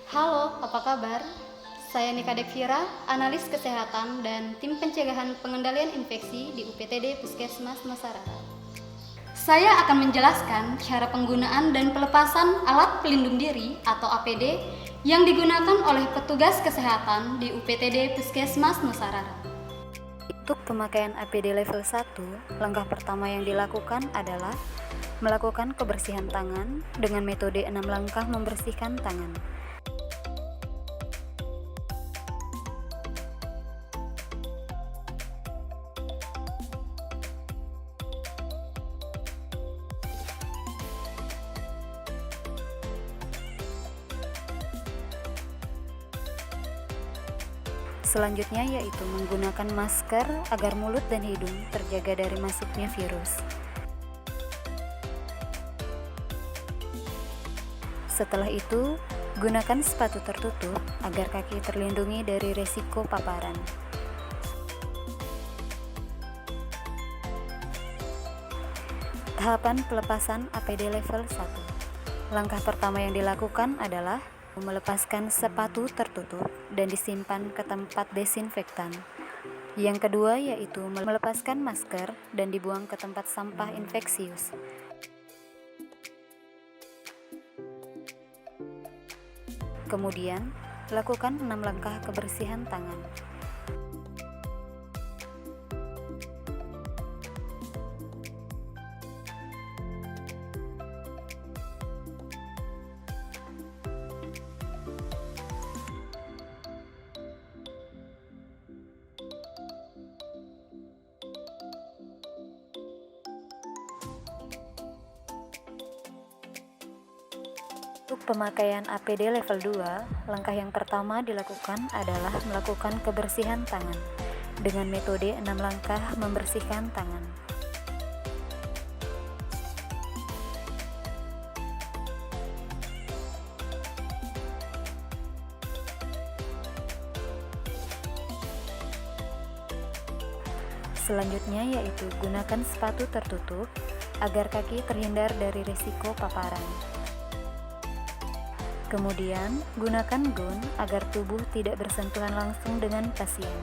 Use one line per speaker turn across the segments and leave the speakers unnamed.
Halo, apa kabar? Saya Nika Devira, analis kesehatan dan tim pencegahan pengendalian infeksi di UPTD Puskesmas Masarara. Saya akan menjelaskan cara penggunaan dan pelepasan alat pelindung diri atau APD yang digunakan oleh petugas kesehatan di UPTD Puskesmas Masarara. Untuk pemakaian APD level 1, langkah pertama yang dilakukan adalah melakukan kebersihan tangan dengan metode 6 langkah membersihkan tangan. Selanjutnya yaitu menggunakan masker agar mulut dan hidung terjaga dari masuknya virus. Setelah itu, gunakan sepatu tertutup agar kaki terlindungi dari resiko paparan. Tahapan pelepasan APD level 1. Langkah pertama yang dilakukan adalah melepaskan sepatu tertutup dan disimpan ke tempat desinfektan. Yang kedua yaitu melepaskan masker dan dibuang ke tempat sampah infeksius. Kemudian, lakukan 6 langkah kebersihan tangan. Untuk pemakaian APD level 2, langkah yang pertama dilakukan adalah melakukan kebersihan tangan dengan metode 6 langkah membersihkan tangan. Selanjutnya yaitu gunakan sepatu tertutup agar kaki terhindar dari risiko paparan. Kemudian, gunakan gaun agar tubuh tidak bersentuhan langsung dengan pasien.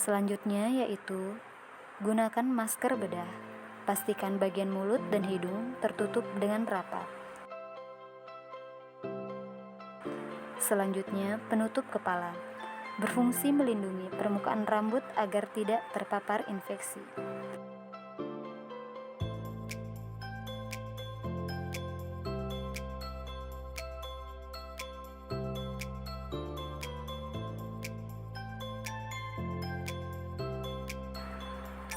Selanjutnya yaitu gunakan masker bedah. Pastikan bagian mulut dan hidung tertutup dengan rapat. Selanjutnya, penutup kepala. Berfungsi melindungi permukaan rambut agar tidak terpapar infeksi.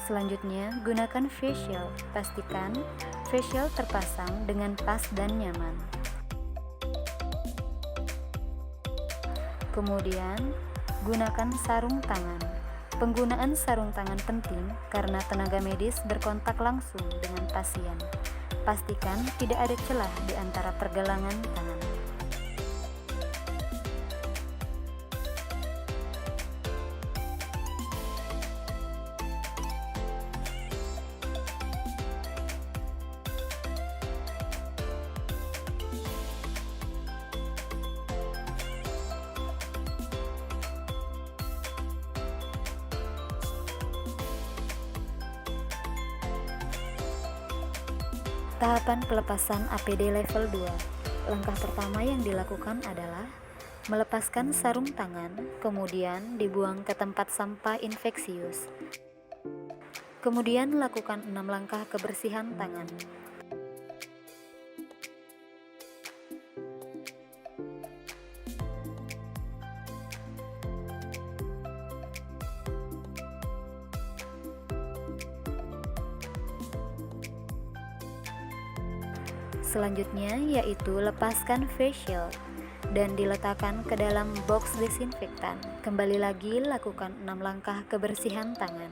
Selanjutnya, gunakan face shield. Pastikan face shield terpasang dengan pas dan nyaman. Kemudian, gunakan sarung tangan. Penggunaan sarung tangan penting karena tenaga medis berkontak langsung dengan pasien. Pastikan tidak ada celah di antara pergelangan tangan. Tahapan pelepasan APD level 2. Langkah pertama yang dilakukan adalah melepaskan sarung tangan, kemudian dibuang ke tempat sampah infeksius. Kemudian lakukan 6 langkah kebersihan tangan. Selanjutnya yaitu lepaskan face shield.
dan diletakkan ke dalam box desinfektan. Kembali lagi lakukan 6 langkah kebersihan tangan.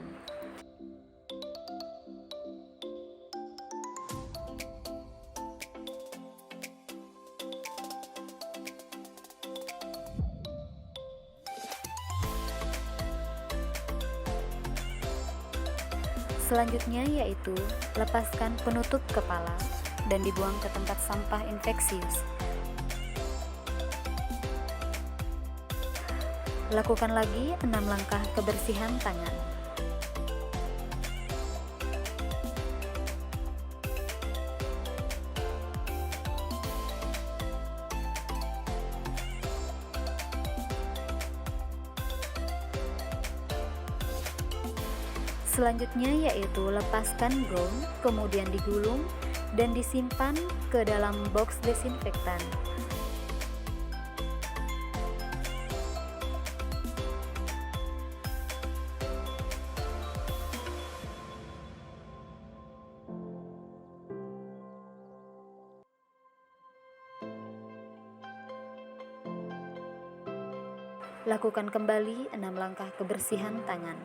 Selanjutnya yaitu lepaskan penutup kepala dan dibuang ke tempat sampah infeksius. Lakukan lagi 6 langkah kebersihan tangan. Selanjutnya yaitu lepaskan gaun, kemudian digulung dan disimpan ke dalam box desinfektan. Lakukan kembali 6 langkah kebersihan tangan.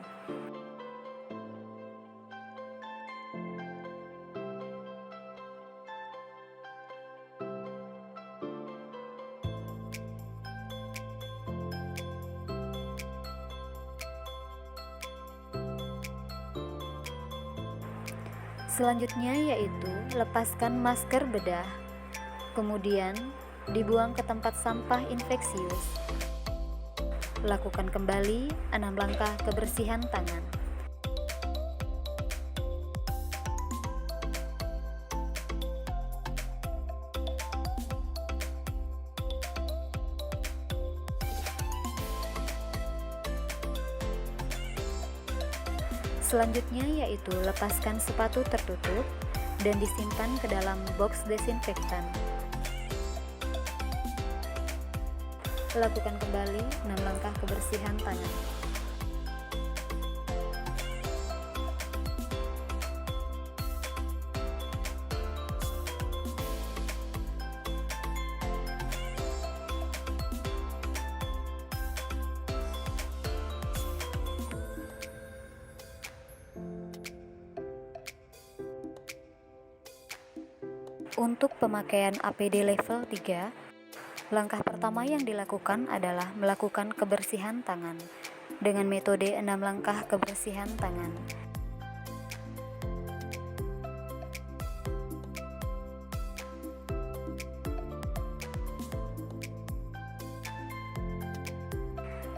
Selanjutnya yaitu lepaskan masker bedah, kemudian dibuang ke tempat sampah infeksius. Lakukan kembali 6 langkah kebersihan tangan. Selanjutnya yaitu lepaskan sepatu tertutup dan disimpan ke dalam box desinfektan. Lakukan kembali 6 langkah kebersihan tangan. Untuk pemakaian APD level 3, langkah pertama yang dilakukan adalah melakukan kebersihan tangan dengan metode 6 langkah kebersihan tangan.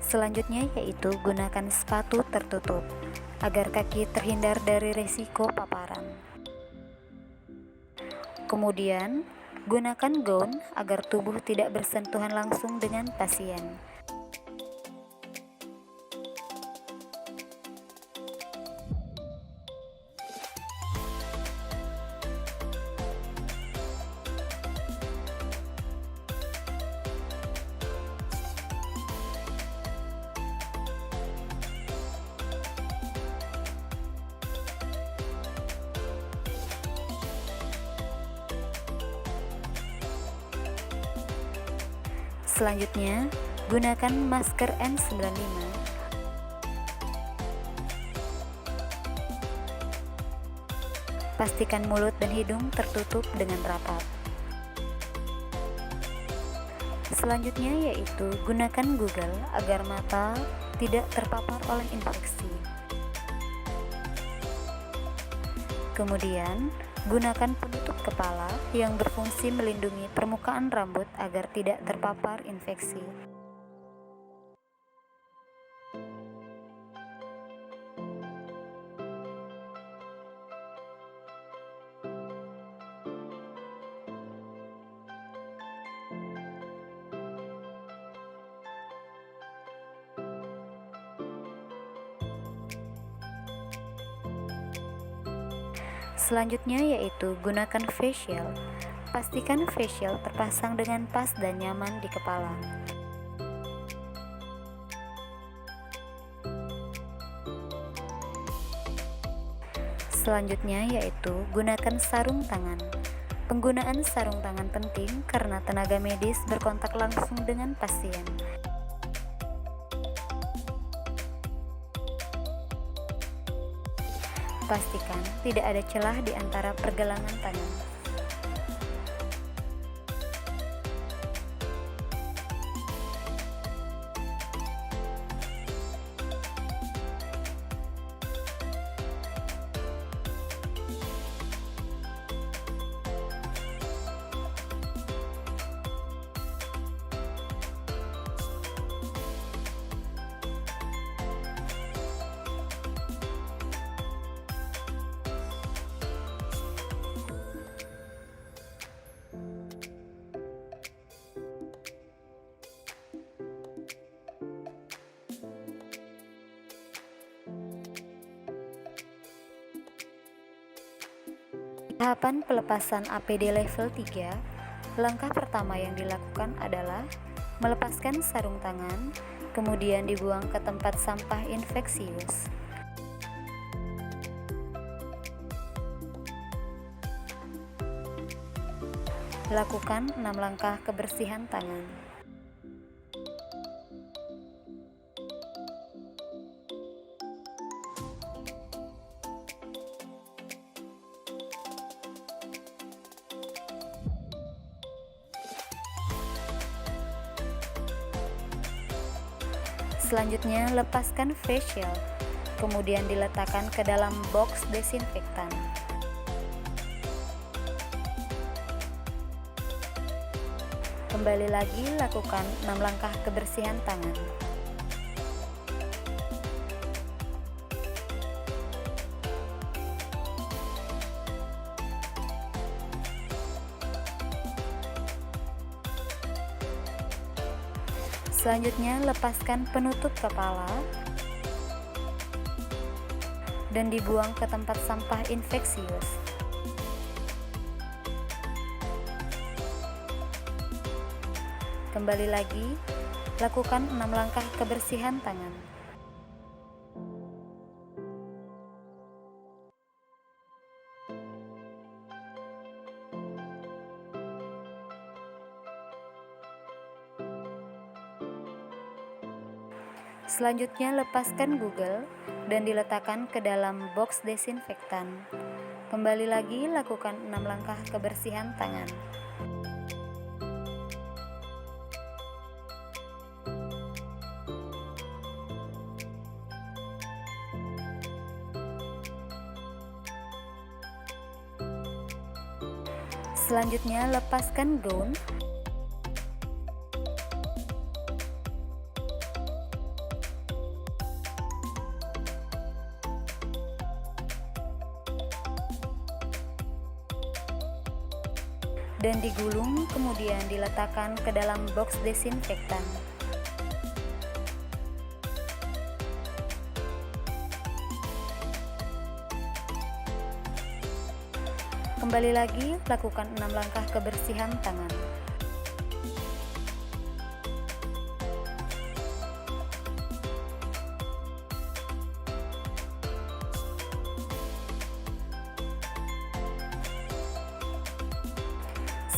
Selanjutnya yaitu gunakan sepatu tertutup agar kaki terhindar dari risiko paparan. Kemudian, gunakan gaun agar tubuh tidak bersentuhan langsung dengan pasien. Selanjutnya, gunakan masker N95. Pastikan mulut dan hidung tertutup dengan rapat. Selanjutnya yaitu gunakan Google agar mata tidak terpapar oleh infeksi. Kemudian, gunakan penutup kepala yang berfungsi melindungi permukaan rambut agar tidak terpapar infeksi. Selanjutnya yaitu gunakan facial. Pastikan facial terpasang dengan pas dan nyaman di kepala. Selanjutnya yaitu gunakan sarung tangan. Penggunaan sarung tangan penting karena tenaga medis berkontak langsung dengan pasien. Pastikan tidak ada celah di antara pergelangan tangan. Tahapan pelepasan APD level 3, langkah pertama yang dilakukan adalah melepaskan sarung tangan, kemudian dibuang ke tempat sampah infeksius. Lakukan 6 langkah kebersihan tangan. Selanjutnya, lepaskan face shield, kemudian diletakkan ke dalam box desinfektan. Kembali lagi, lakukan 6 langkah kebersihan tangan. Selanjutnya, lepaskan penutup kepala dan dibuang ke tempat sampah infeksius. Kembali lagi, lakukan 6 langkah kebersihan tangan. Selanjutnya, lepaskan Google dan diletakkan ke dalam box desinfektan. Kembali lagi, lakukan 6 langkah kebersihan tangan. Selanjutnya, lepaskan gaun. Dan digulung, kemudian diletakkan ke dalam box desinfektan. Kembali lagi, lakukan 6 langkah kebersihan tangan.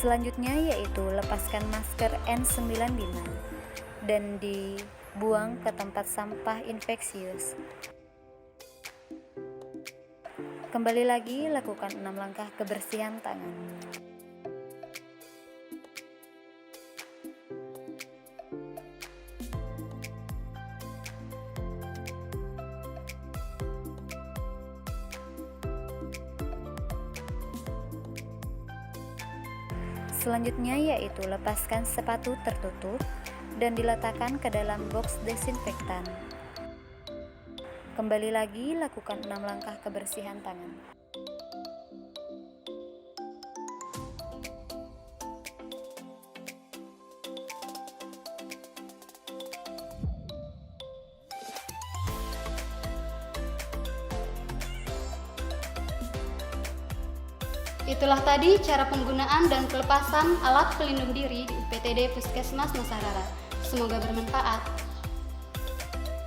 Selanjutnya yaitu lepaskan masker N95 dan dibuang ke tempat sampah infeksius. Kembali lagi, lakukan 6 langkah kebersihan tangan. Selanjutnya yaitu lepaskan sepatu tertutup dan diletakkan ke dalam box desinfektan. Kembali lagi, lakukan 6 langkah kebersihan tangan.
Itulah tadi cara penggunaan dan pelepasan alat pelindung diri di UPTD Puskesmas Nusarara. Semoga bermanfaat.